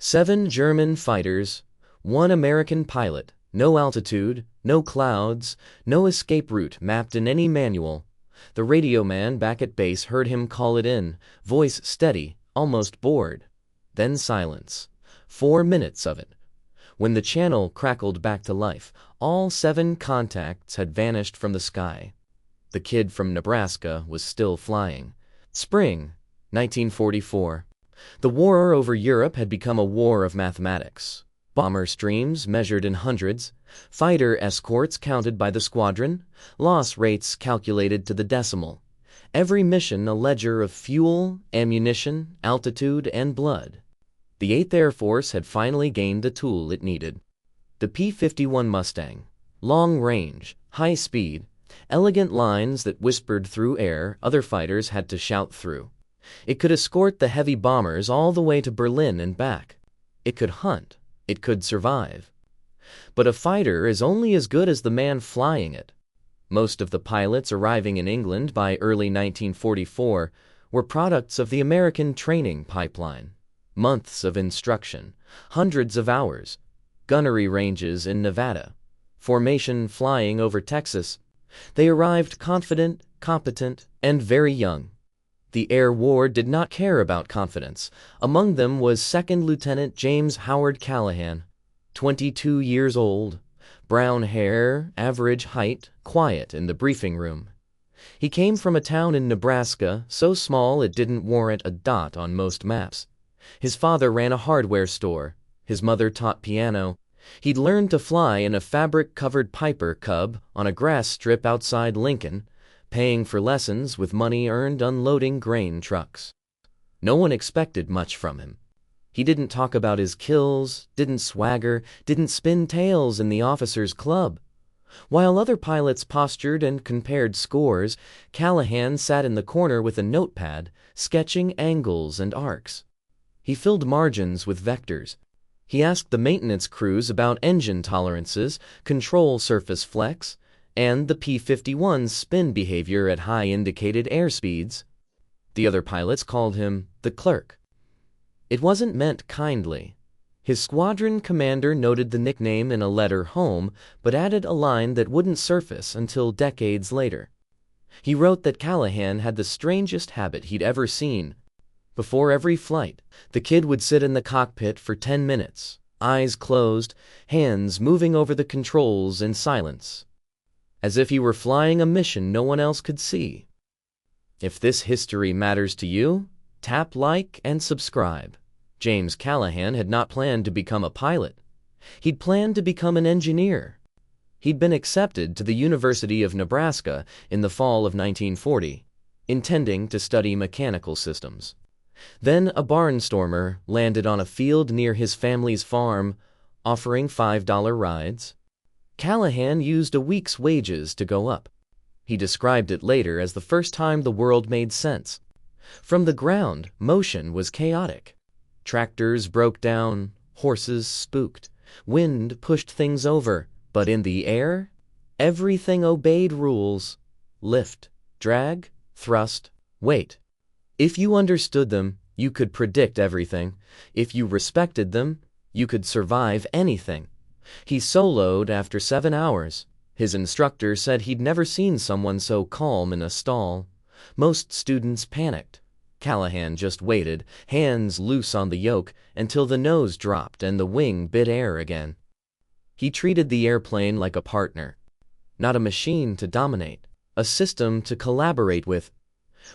7 German fighters, 1 American pilot, no altitude, no clouds, no escape route mapped in any manual. The radio man back at base heard him call it in, voice steady, almost bored. Then silence. 4 minutes of it. When the channel crackled back to life, all 7 contacts had vanished from the sky. The kid from Nebraska was still flying. Spring, 1944. The war over Europe had become a war of mathematics. Bomber streams measured in hundreds, fighter escorts counted by the squadron, loss rates calculated to the decimal. Every mission a ledger of fuel, ammunition, altitude, and blood. The 8th Air Force had finally gained the tool it needed. The P-51 Mustang. Long range, high speed, elegant lines that whispered through air other fighters had to shout through. It could escort the heavy bombers all the way to Berlin and back. It could hunt. It could survive. But a fighter is only as good as the man flying it. Most of the pilots arriving in England by early 1944 were products of the American training pipeline. Months of instruction, hundreds of hours, gunnery ranges in Nevada, formation flying over Texas. They arrived confident, competent, and very young. The air war did not care about confidence. Among them was 2nd Lieutenant James Howard Callahan, 22 years old, brown hair, average height, quiet in the briefing room. He came from a town in Nebraska so small it didn't warrant a dot on most maps. His father ran a hardware store. His mother taught piano. He'd learned to fly in a fabric-covered Piper Cub on a grass strip outside Lincoln, paying for lessons with money earned unloading grain trucks. No one expected much from him. He didn't talk about his kills, didn't swagger, didn't spin tails in the officers' club. While other pilots postured and compared scores, Callahan sat in the corner with a notepad, sketching angles and arcs. He filled margins with vectors. He asked the maintenance crews about engine tolerances, control surface flex, and the P-51's spin behavior at high indicated airspeeds. The other pilots called him the Clerk. It wasn't meant kindly. His squadron commander noted the nickname in a letter home, but added a line that wouldn't surface until decades later. He wrote that Callahan had the strangest habit he'd ever seen. Before every flight, the kid would sit in the cockpit for 10 minutes, eyes closed, hands moving over the controls in silence, as if he were flying a mission no one else could see. If this history matters to you, tap like and subscribe. James Callahan had not planned to become a pilot. He'd planned to become an engineer. He'd been accepted to the University of Nebraska in the fall of 1940, intending to study mechanical systems. Then a barnstormer landed on a field near his family's farm, offering $5 rides. Callahan used a week's wages to go up. He described it later as the first time the world made sense. From the ground, motion was chaotic. Tractors broke down, horses spooked, wind pushed things over, but in the air, everything obeyed rules. Lift, drag, thrust, weight. If you understood them, you could predict everything. If you respected them, you could survive anything. He soloed after 7 hours. His instructor said he'd never seen someone so calm in a stall. Most students panicked. Callahan just waited, hands loose on the yoke, until the nose dropped and the wing bit air again. He treated the airplane like a partner. Not a machine to dominate, a system to collaborate with.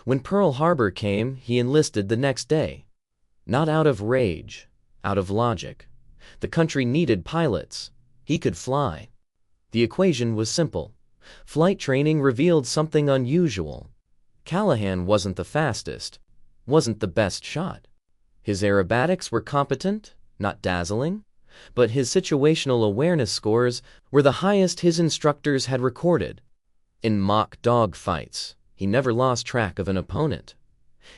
When Pearl Harbor came, he enlisted the next day. Not out of rage, out of logic. The country needed pilots. He could fly. The equation was simple. Flight training revealed something unusual. Callahan wasn't the fastest, wasn't the best shot. His aerobatics were competent, not dazzling, but his situational awareness scores were the highest his instructors had recorded. In mock dogfights, he never lost track of an opponent.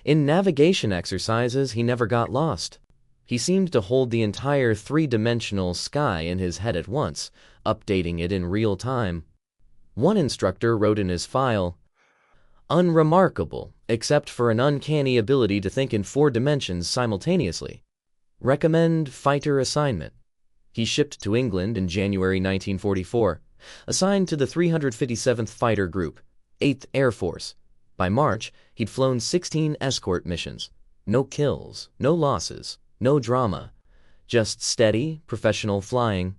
In navigation exercises, he never got lost. He seemed to hold the entire three-dimensional sky in his head at once, updating it in real time. One instructor wrote in his file, "Unremarkable, except for an uncanny ability to think in 4 dimensions simultaneously." Recommend fighter assignment. He shipped to England in January 1944, assigned to the 357th Fighter Group, 8th Air Force. By March, he'd flown 16 escort missions. No kills, no losses, no drama. Just steady, professional flying.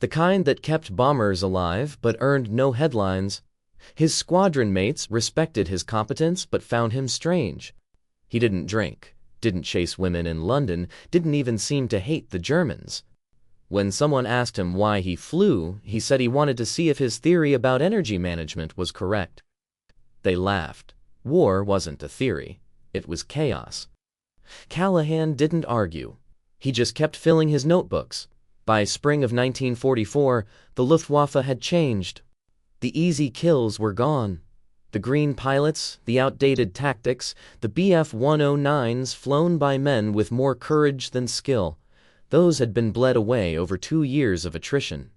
The kind that kept bombers alive but earned no headlines. His squadron mates respected his competence but found him strange. He didn't drink, didn't chase women in London, didn't even seem to hate the Germans. When someone asked him why he flew, he said he wanted to see if his theory about energy management was correct. They laughed. War wasn't a theory. It was chaos. Callahan didn't argue. He just kept filling his notebooks. By spring of 1944, the Luftwaffe had changed. The easy kills were gone. The green pilots, the outdated tactics, the Bf-109s flown by men with more courage than skill, those had been bled away over 2 years of attrition.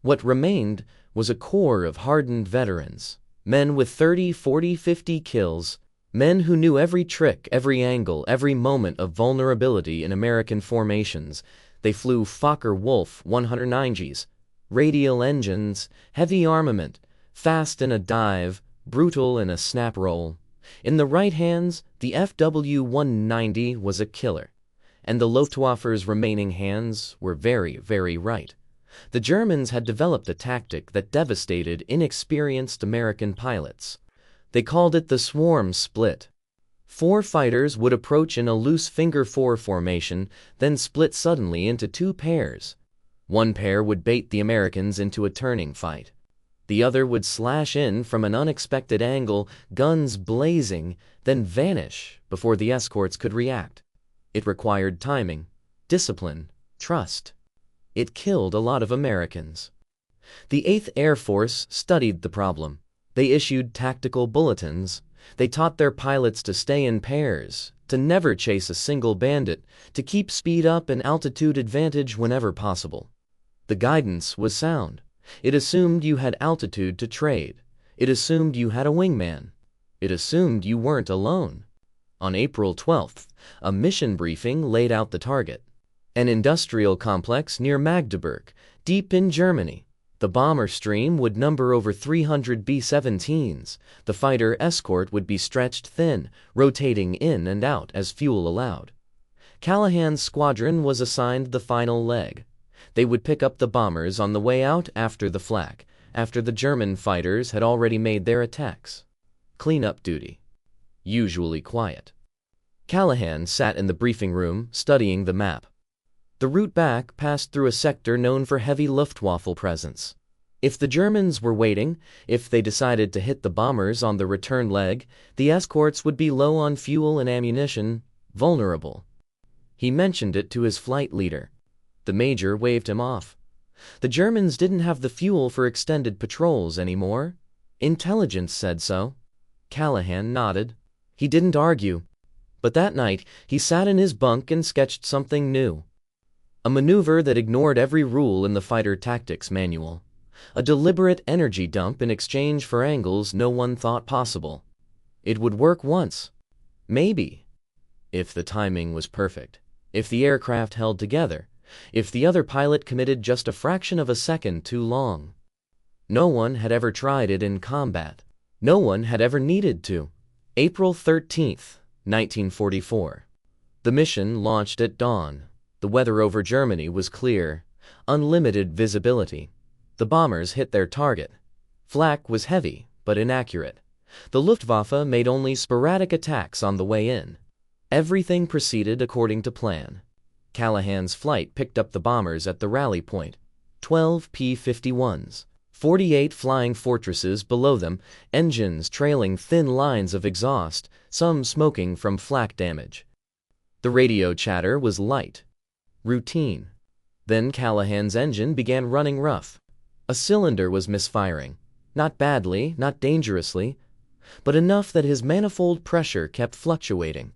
What remained was a core of hardened veterans, men with 30, 40, 50 kills, men who knew every trick, every angle, every moment of vulnerability in American formations. They flew Focke-Wulf 190s, radial engines, heavy armament, fast in a dive, brutal in a snap roll. In the right hands, the FW-190 was a killer, and the Luftwaffe's remaining hands were very, very right. The Germans had developed a tactic that devastated inexperienced American pilots. They called it the swarm split. 4 fighters would approach in a loose finger 4 formation, then split suddenly into 2 pairs. One pair would bait the Americans into a turning fight. The other would slash in from an unexpected angle, guns blazing, then vanish before the escorts could react. It required timing, discipline, trust. It killed a lot of Americans. The 8th Air Force studied the problem. They issued tactical bulletins. They taught their pilots to stay in pairs, to never chase a single bandit, to keep speed up and altitude advantage whenever possible. The guidance was sound. It assumed you had altitude to trade. It assumed you had a wingman. It assumed you weren't alone. On April 12th, a mission briefing laid out the target. An industrial complex near Magdeburg, deep in Germany. The bomber stream would number over 300 B-17s. The fighter escort would be stretched thin, rotating in and out as fuel allowed. Callahan's squadron was assigned the final leg. They would pick up the bombers on the way out after the flak, after the German fighters had already made their attacks. Cleanup duty. Usually quiet. Callahan sat in the briefing room, studying the map. The route back passed through a sector known for heavy Luftwaffe presence. If the Germans were waiting, if they decided to hit the bombers on the return leg, the escorts would be low on fuel and ammunition, vulnerable. He mentioned it to his flight leader. The major waved him off. The Germans didn't have the fuel for extended patrols anymore. Intelligence said so. Callahan nodded. He didn't argue. But that night, he sat in his bunk and sketched something new. A maneuver that ignored every rule in the fighter tactics manual. A deliberate energy dump in exchange for angles no one thought possible. It would work once. Maybe. If the timing was perfect. If the aircraft held together. If the other pilot committed just a fraction of a second too long. No one had ever tried it in combat. No one had ever needed to. April 13th, 1944. The mission launched at dawn. The weather over Germany was clear. Unlimited visibility. The bombers hit their target. Flak was heavy, but inaccurate. The Luftwaffe made only sporadic attacks on the way in. Everything proceeded according to plan. Callahan's flight picked up the bombers at the rally point. 12 P-51s. 48 flying fortresses below them, engines trailing thin lines of exhaust, some smoking from flak damage. The radio chatter was light. Routine. Then Callahan's engine began running rough. A cylinder was misfiring. Not badly, not dangerously, but enough that his manifold pressure kept fluctuating.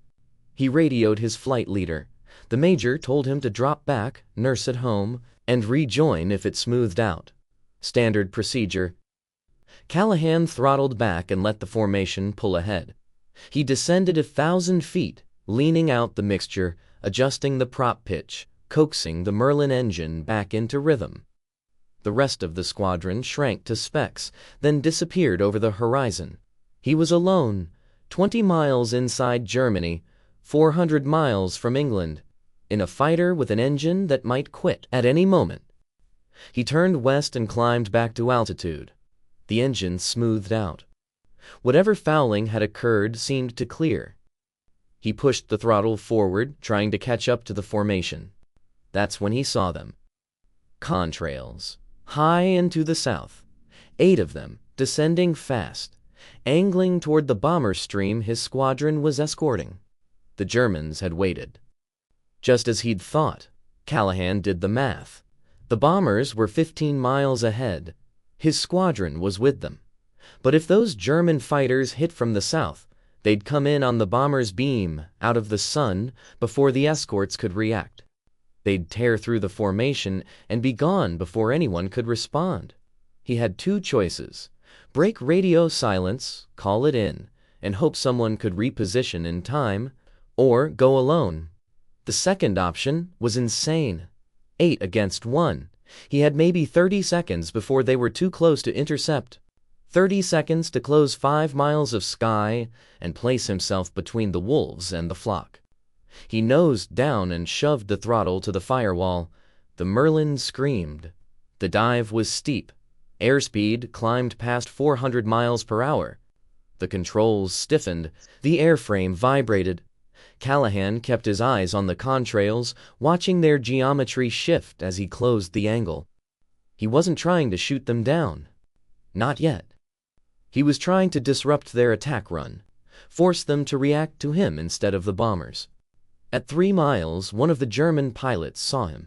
He radioed his flight leader. The major told him to drop back, nurse at home, and rejoin if it smoothed out. Standard procedure. Callahan throttled back and let the formation pull ahead. He descended 1,000 feet, leaning out the mixture, adjusting the prop pitch, coaxing the Merlin engine back into rhythm. The rest of the squadron shrank to specks, then disappeared over the horizon. He was alone, 20 miles inside Germany, 400 miles from England, in a fighter with an engine that might quit at any moment. He turned west and climbed back to altitude. The engine smoothed out. Whatever fouling had occurred seemed to clear. He pushed the throttle forward, trying to catch up to the formation. That's when he saw them. Contrails, high into the south. 8 of them, descending fast, angling toward the bomber stream his squadron was escorting. The Germans had waited. Just as he'd thought, Callahan did the math. The bombers were 15 miles ahead. His squadron was with them. But if those German fighters hit from the south, they'd come in on the bomber's beam, out of the sun, before the escorts could react. They'd tear through the formation and be gone before anyone could respond. He had 2 choices: break radio silence, call it in, and hope someone could reposition in time, or go alone. The second option was insane. 8 against 1. He had maybe 30 seconds before they were too close to intercept. 30 seconds to close 5 miles of sky and place himself between the wolves and the flock. He nosed down and shoved the throttle to the firewall. The Merlin screamed. The dive was steep. Airspeed climbed past 400 miles per hour. The controls stiffened. The airframe vibrated. Callahan kept his eyes on the contrails, watching their geometry shift as he closed the angle. He wasn't trying to shoot them down. Not yet. He was trying to disrupt their attack run, force them to react to him instead of the bombers. At 3 miles, one of the German pilots saw him.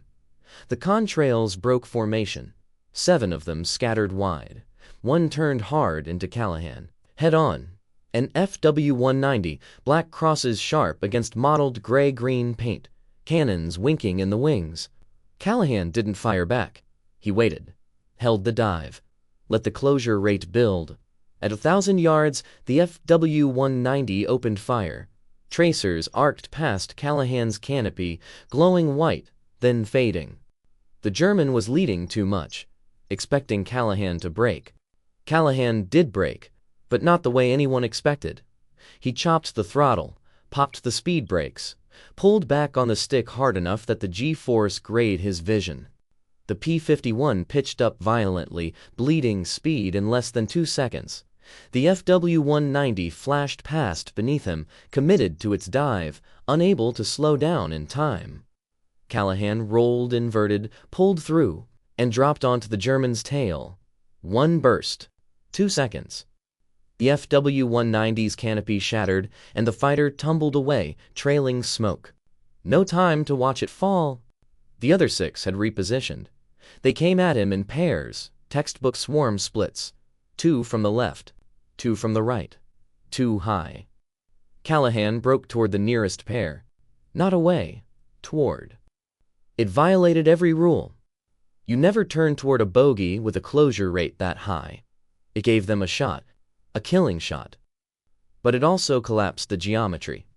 The contrails broke formation. 7 of them scattered wide. 1 turned hard into Callahan, head on. An FW-190, black crosses sharp against mottled gray-green paint, cannons winking in the wings. Callahan didn't fire back. He waited, held the dive, let the closure rate build. At 1,000 yards, the FW-190 opened fire. Tracers arced past Callahan's canopy, glowing white, then fading. The German was leading too much, expecting Callahan to break. Callahan did break, but not the way anyone expected. He chopped the throttle, popped the speed brakes, pulled back on the stick hard enough that the G-force grayed his vision. The P-51 pitched up violently, bleeding speed in less than 2 seconds. The FW-190 flashed past beneath him, committed to its dive, unable to slow down in time. Callahan rolled inverted, pulled through, and dropped onto the German's tail. 1 burst. 2 seconds. The FW-190's canopy shattered, and the fighter tumbled away, trailing smoke. No time to watch it fall. The other 6 had repositioned. They came at him in pairs, textbook swarm splits. 2 from the left, 2 from the right, 2 high. Callahan broke toward the nearest pair. Not away, toward. It violated every rule. You never turn toward a bogey with a closure rate that high. It gave them a shot. A killing shot. But it also collapsed the geometry.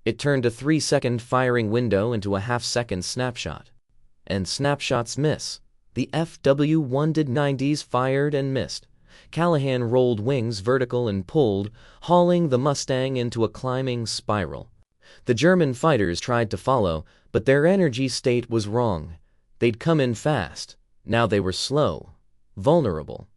It turned a 3-second firing window into a half-second snapshot. And snapshots miss. The FW-190s fired and missed. Callahan rolled wings vertical and pulled, hauling the Mustang into a climbing spiral. The German fighters tried to follow, but their energy state was wrong. They'd come in fast. Now they were slow, vulnerable.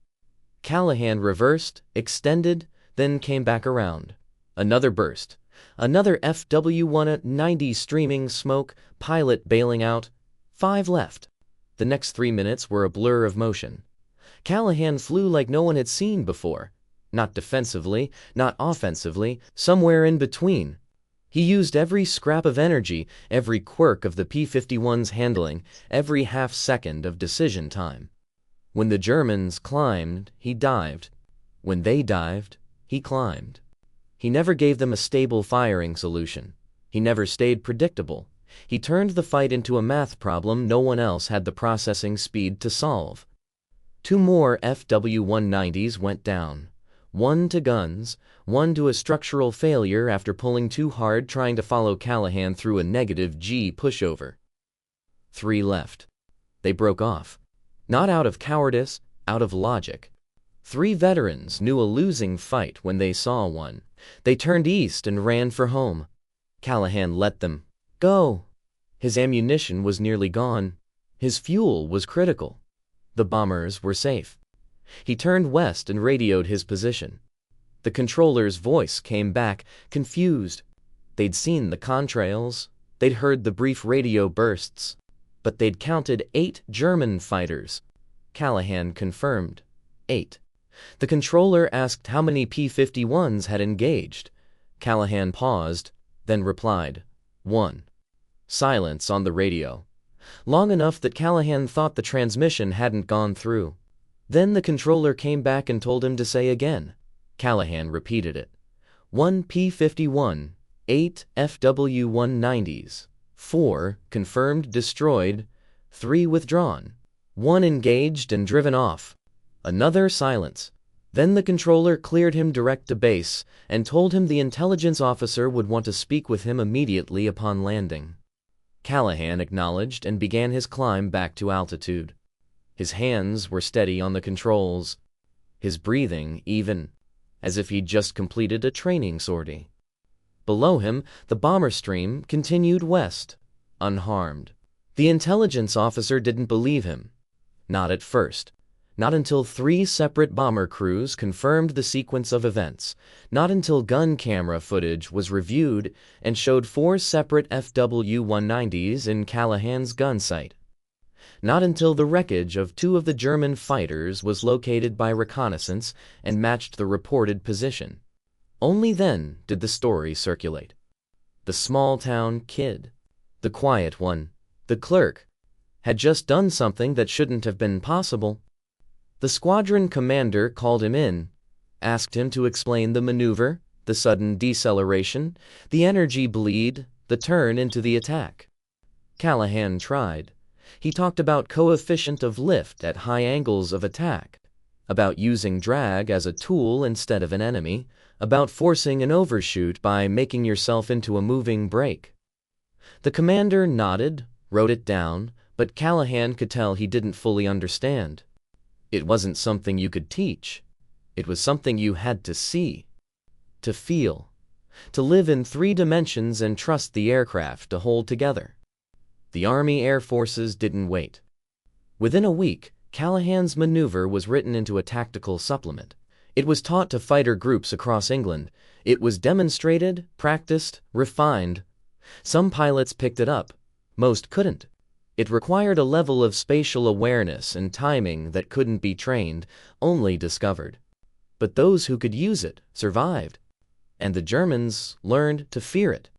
Callahan reversed, extended, then came back around. Another burst. Another FW-190 streaming smoke, pilot bailing out. 5 left. The next 3 minutes were a blur of motion. Callahan flew like no one had seen before. Not defensively, not offensively, somewhere in between. He used every scrap of energy, every quirk of the P-51's handling, every half-second of decision time. When the Germans climbed, he dived. When they dived, he climbed. He never gave them a stable firing solution. He never stayed predictable. He turned the fight into a math problem no one else had the processing speed to solve. 2 more FW-190s went down. 1 to guns, 1 to a structural failure after pulling too hard trying to follow Callahan through a negative G pushover. 3 left. They broke off. Not out of cowardice, out of logic. 3 veterans knew a losing fight when they saw one. They turned east and ran for home. Callahan let them go. His ammunition was nearly gone. His fuel was critical. The bombers were safe. He turned west and radioed his position. The controller's voice came back, confused. They'd seen the contrails. They'd heard the brief radio bursts. But they'd counted 8 German fighters. Callahan confirmed. 8. The controller asked how many P-51s had engaged. Callahan paused, then replied, 1. Silence on the radio. Long enough that Callahan thought the transmission hadn't gone through. Then the controller came back and told him to say again. Callahan repeated it. 1 P-51, 8 FW-190s, 4 confirmed destroyed, 3 withdrawn, 1 engaged and driven off. Another silence. Then the controller cleared him direct to base and told him the intelligence officer would want to speak with him immediately upon landing. Callahan acknowledged and began his climb back to altitude. His hands were steady on the controls, his breathing even, as if he'd just completed a training sortie. Below him, the bomber stream continued west, unharmed. The intelligence officer didn't believe him. Not at first. Not until 3 separate bomber crews confirmed the sequence of events. Not until gun camera footage was reviewed and showed 4 separate FW-190s in Callahan's gun sight. Not until the wreckage of 2 of the German fighters was located by reconnaissance and matched the reported position. Only then did the story circulate. The small-town kid, the quiet one, the clerk, had just done something that shouldn't have been possible. The squadron commander called him in, asked him to explain the maneuver, the sudden deceleration, the energy bleed, the turn into the attack. Callahan tried. He talked about coefficient of lift at high angles of attack, about using drag as a tool instead of an enemy, about forcing an overshoot by making yourself into a moving brake. The commander nodded, wrote it down, but Callahan could tell he didn't fully understand. It wasn't something you could teach. It was something you had to see, to feel, to live in 3 dimensions and trust the aircraft to hold together. The Army Air Forces didn't wait. Within a week, Callahan's maneuver was written into a tactical supplement. It was taught to fighter groups across England. It was demonstrated, practiced, refined. Some pilots picked it up. Most couldn't. It required a level of spatial awareness and timing that couldn't be trained, only discovered. But those who could use it survived. And the Germans learned to fear it.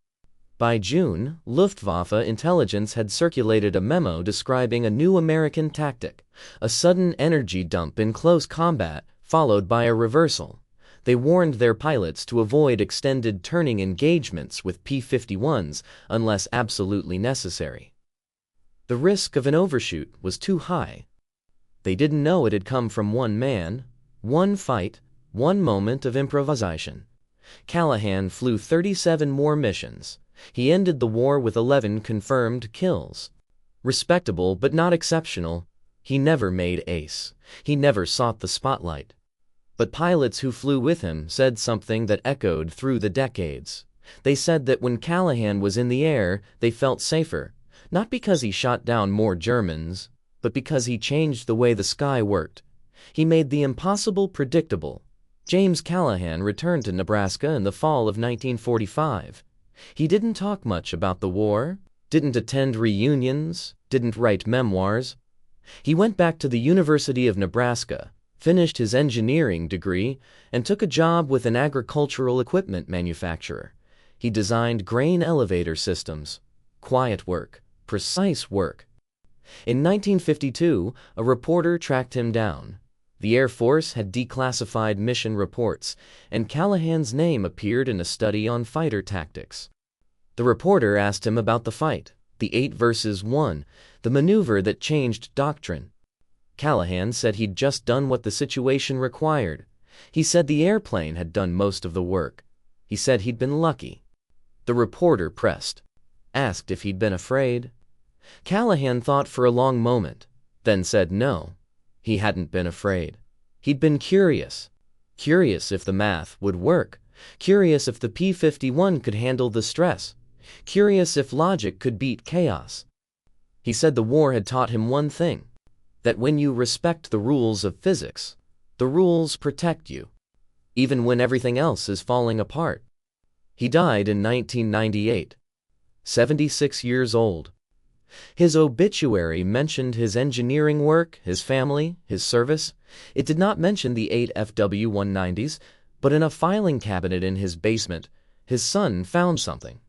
By June, Luftwaffe intelligence had circulated a memo describing a new American tactic, a sudden energy dump in close combat, followed by a reversal. They warned their pilots to avoid extended turning engagements with P-51s unless absolutely necessary. The risk of an overshoot was too high. They didn't know it had come from one man, one fight, one moment of improvisation. Callahan flew 37 more missions. He ended the war with 11 confirmed kills. Respectable but not exceptional. He never made ace. He never sought the spotlight. But pilots who flew with him said something that echoed through the decades. They said that when Callahan was in the air, they felt safer. Not because he shot down more Germans, but because he changed the way the sky worked. He made the impossible predictable. James Callahan returned to Nebraska in the fall of 1945. He didn't talk much about the war, didn't attend reunions, didn't write memoirs. He went back to the University of Nebraska, finished his engineering degree, and took a job with an agricultural equipment manufacturer. He designed grain elevator systems. Quiet work. Precise work. In 1952, a reporter tracked him down. The Air Force had declassified mission reports, and Callahan's name appeared in a study on fighter tactics. The reporter asked him about the fight, the 8 versus 1, the maneuver that changed doctrine. Callahan said he'd just done what the situation required. He said the airplane had done most of the work. He said he'd been lucky. The reporter pressed, asked if he'd been afraid. Callahan thought for a long moment, then said no, he hadn't been afraid. He'd been curious. Curious if the math would work. Curious if the P-51 could handle the stress. Curious if logic could beat chaos. He said the war had taught him one thing, that when you respect the rules of physics, the rules protect you, even when everything else is falling apart. He died in 1998, 76 years old. His obituary mentioned his engineering work, his family, his service. It did not mention the 8 FW-190s, but in a filing cabinet in his basement, his son found something.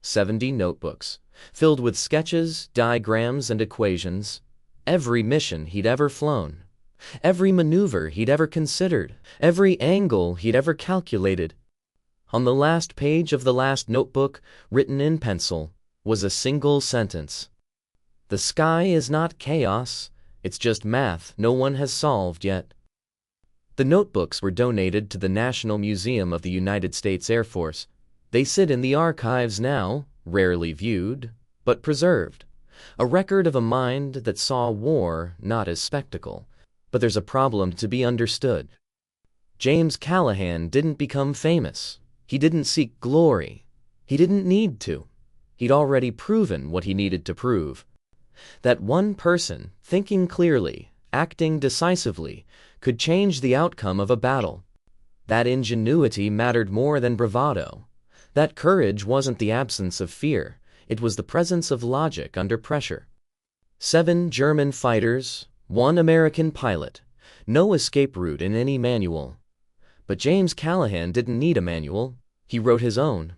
70 notebooks, filled with sketches, diagrams, and equations. Every mission he'd ever flown. Every maneuver he'd ever considered. Every angle he'd ever calculated. On the last page of the last notebook, written in pencil, was a single sentence. The sky is not chaos, it's just math no one has solved yet. The notebooks were donated to the National Museum of the United States Air Force. They sit in the archives now, rarely viewed, but preserved. A record of a mind that saw war not as spectacle, but there's a problem to be understood. James Callahan didn't become famous. He didn't seek glory. He didn't need to. He'd already proven what he needed to prove. That one person, thinking clearly, acting decisively, could change the outcome of a battle. That ingenuity mattered more than bravado. That courage wasn't the absence of fear. It was the presence of logic under pressure. 7 German fighters, 1 American pilot. No escape route in any manual. But James Callahan didn't need a manual. He wrote his own.